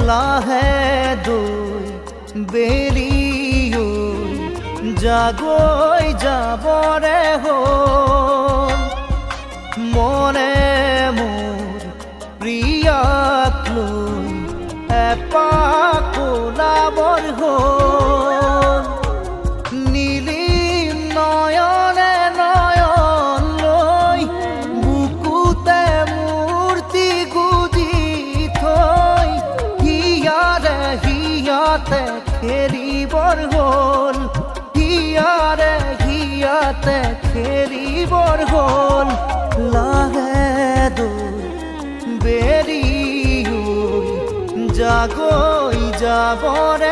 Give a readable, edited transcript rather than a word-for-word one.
লাহে দুই বেৰিও জাগৈ যাবৰে হ'ল মনে মোৰ প্ৰিয়াক লৈ এপাক ওলাবৰ হ'ল নীলি নয়নে নয়ন লৈ বুকুতে মূৰ্তি গুজি থৈ হিয়াৰে হিয়াতে খেলিবৰ হ'ল হিয়াৰে হিয়াতে খেলিবৰ হ'ল লাহে দুই বেৰিও জাগৈ যাবৰে